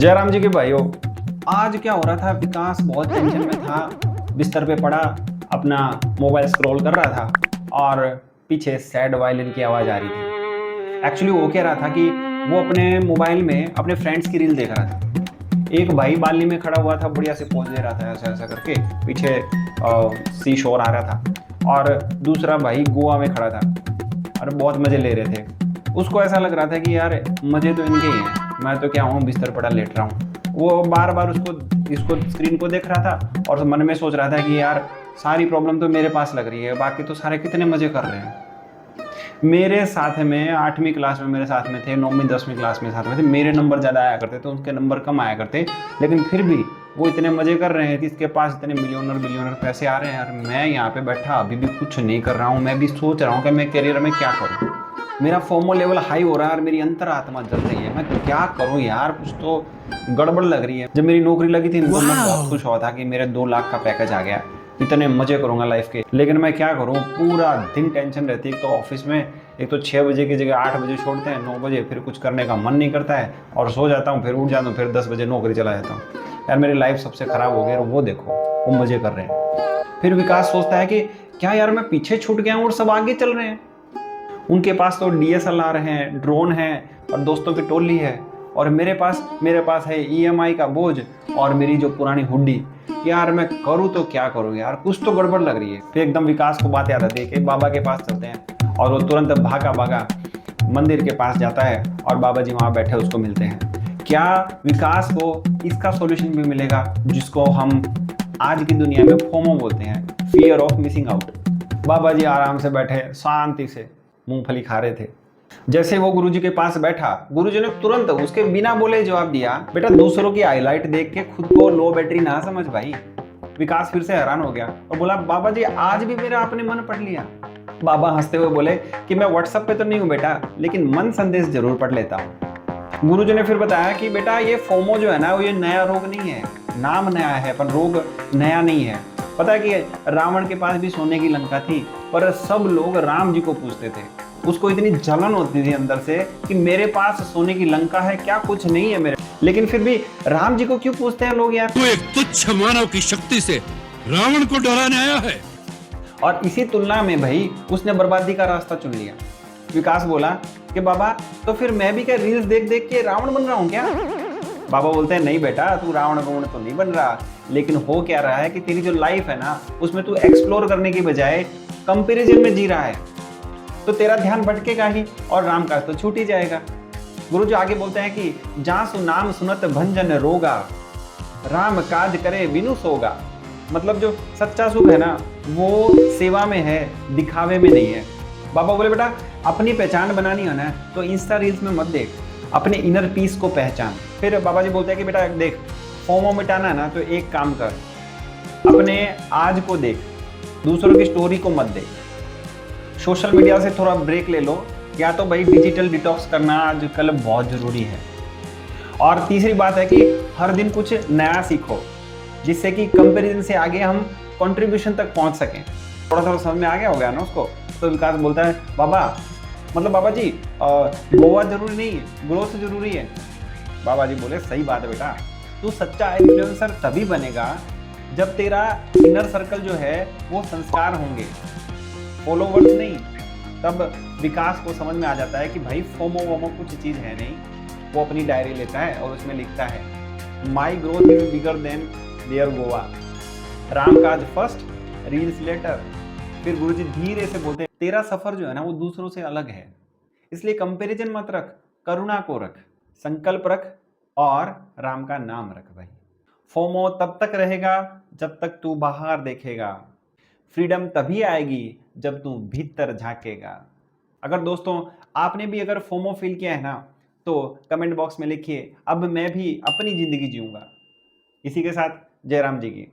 जयराम जी के भाइयों, आज क्या हो रहा था। विकास बहुत टेंशन में था, बिस्तर पे पड़ा अपना मोबाइल स्क्रॉल कर रहा था और पीछे सैड वायलिन की आवाज़ आ रही थी। एक्चुअली वो कह रहा था कि वो अपने मोबाइल में अपने फ्रेंड्स की रील देख रहा था। एक भाई बाली में खड़ा हुआ था, बढ़िया से पोज दे रहा था ऐसा ऐसा करके, पीछे सी शोर आ रहा था और दूसरा भाई गोवा में खड़ा था और बहुत मज़े ले रहे थे। उसको ऐसा लग रहा था कि यार मज़े तो इनके ही हैं, मैं तो क्या हूँ बिस्तर पड़ा लेट रहा हूँ। वो बार बार इसको स्क्रीन को देख रहा था और मन में सोच रहा था कि यार सारी प्रॉब्लम तो मेरे पास लग रही है, बाकी तो सारे कितने मज़े कर रहे हैं। मेरे साथ में 8वीं क्लास में मेरे साथ में थे, 9वीं 10वीं क्लास में साथ में थे। मेरे नंबर ज़्यादा आया करते थे, उनके नंबर कम आया करते, लेकिन फिर भी वो इतने मज़े कर रहे हैं कि इसके पास इतने मिलियनर बिलियनर पैसे आ रहे हैं और मैं यहाँ पे बैठा अभी भी कुछ नहीं कर रहा हूँ। मैं भी सोच रहा हूँ कि मैं करियर में क्या करूँ। मेरा फोमो लेवल हाई हो रहा है और मेरी अंतरात्मा जल रही है। मैं क्या करूँ यार, कुछ तो गड़बड़ लग रही है। जब मेरी नौकरी लगी थी तो मैं बहुत खुश हुआ था कि मेरे 2 लाख का पैकेज आ गया, इतने मजे करूंगा लाइफ के। लेकिन मैं क्या करूं, पूरा दिन टेंशन रहती है। एक तो ऑफिस में, एक तो 6 बजे की जगह 8 बजे छोड़ते हैं, 9 बजे फिर कुछ करने का मन नहीं करता है और सो जाता हूँ, फिर उठ जाता हूँ, फिर 10 बजे नौकरी चला जाता हूँ। यार मेरी लाइफ सबसे खराब हो गई। और वो देखो, वो मजे कर रहे हैं। फिर विकास सोचता है कि क्या यार मैं पीछे छूट गया हूँ और सब आगे चल रहे हैं। उनके पास तो DSLR हैं, ड्रोन हैं और दोस्तों की टोली है, और मेरे पास है EMI का बोझ और मेरी जो पुरानी हुड्डी। यार मैं करूँ तो क्या करूँ यार, कुछ तो गड़बड़ लग रही है। फिर एकदम विकास को बात याद आती है कि बाबा के पास चलते हैं, और वो तुरंत भागा भागा मंदिर के पास जाता है और बाबा जी वहाँ बैठे उसको मिलते हैं। क्या विकास को इसका सॉल्यूशन भी मिलेगा, जिसको हम आज की दुनिया में फोमो बोलते हैं, फियर ऑफ मिसिंग आउट। बाबा जी आराम से बैठे शांति से मूंगफली खा रहे थे। जैसे वो गुरुजी के पास बैठा, गुरुजी ने तुरंत उसके बिना बोले जवाब दिया, बेटा दूसरों की हाईलाइट देख के खुद को लो बैटरी ना समझ भाई। विकास फिर से हैरान हो गया और बोला, बाबा जी आज भी मेरा आपने मन पढ़ लिया। बाबा हंसते हुए बोले कि मैं व्हाट्सएप पे तो नहीं हूँ बेटा, लेकिन मन संदेश जरूर पढ़ लेता हूँ। गुरुजी ने फिर बताया कि बेटा ये फोमो जो है ना, वो ये नया रोग नहीं है। नाम नया है पर रोग नया नहीं है। पता है कि रावण के पास भी सोने की लंका थी, पर सब लोग राम जी को पूछते थे। उसको इतनी जलन होती थी अंदर से कि मेरे पास सोने की लंका है क्या, कुछ नहीं है मेरे। लेकिन फिर भी राम जी को क्यों पूछते हैं लोग यार। तू एक तुच्छ मानव की शक्ति से रावण को डराने आया है। और इसी तुलना में भाई उसने बर्बादी का रास्ता चुन लिया। विकास बोला कि बाबा तो फिर मैं भी क्या रील्स देख देख के रावण बन रहा हूँ क्या। बाबा बोलते हैं, नहीं बेटा तू रावण तो नहीं बन रहा, लेकिन हो क्या रहा है कि तेरी जो लाइफ है ना, उसमें तू एक्सप्लोर करने की बजाय कंपैरिजन में जी रहा है, तो तेरा ध्यान भटकेगा ही और राम काज तो छूट ही जाएगा। गुरु जी आगे बोलते हैं कि जहां सुनाम सुनत भंजन रोगा, राम काज करे बिनु सोगा। मतलब जो सच्चा सुख है ना, वो सेवा में है, दिखावे में नहीं है। बाबा बोले, बेटा अपनी पहचान बनानी है ना, तो इंस्टा रील्स में मत देख, अपने इनर पीस को पहचान। फिर बाबा जी बोलते हैं कि बेटा देख, फोमो मिटाना है ना, तो एक काम कर, अपने आज को देख, दूसरों की स्टोरी को मत देख, सोशल मीडिया से थोड़ा ब्रेक ले लो, या तो भाई डिजिटल डिटॉक्स करना आजकल बहुत जरूरी है। और तीसरी बात है कि हर दिन कुछ नया सीखो, जिससे कि कंपैरिजन से आगे हम कंट्रीब्यूशन तक पहुंच सकें। थोड़ा थोड़ा समझ में आ गया होगा ना उसको। तो विकास बोलता है, बाबा जी गोवा जरूरी नहीं है, ग्रोथ जरूरी है। बाबा जी बोले, सही बात है बेटा, तू सच्चा इन्फ्लुएंसर तभी बनेगा जब तेरा इनर सर्कल जो है वो संस्कार होंगे, फॉलोवर्स नहीं। तब विकास को समझ में आ जाता है कि भाई फोमो वोमो कुछ चीज़ है नहीं। वो अपनी डायरी लेता है और उसमें लिखता है, my growth is bigger than their गोवा, राम काज फर्स्ट, रील्स लेटर। फिर गुरुजी धीरे से बोलते हैं, तेरा सफर जो है ना वो दूसरों से अलग है, इसलिए कंपैरिजन मत रख, करुणा को रख, संकल्प रख और राम का नाम रख। भाई फोमो तब तक रहेगा जब तक तू बाहर देखेगा, फ्रीडम तभी आएगी जब तू भीतर झांकेगा। अगर दोस्तों आपने भी अगर फोमो फील किया है ना, तो कमेंट बॉक्स में लिखिए, अब मैं भी अपनी जिंदगी जीऊंगा। इसी के साथ जयराम जी की।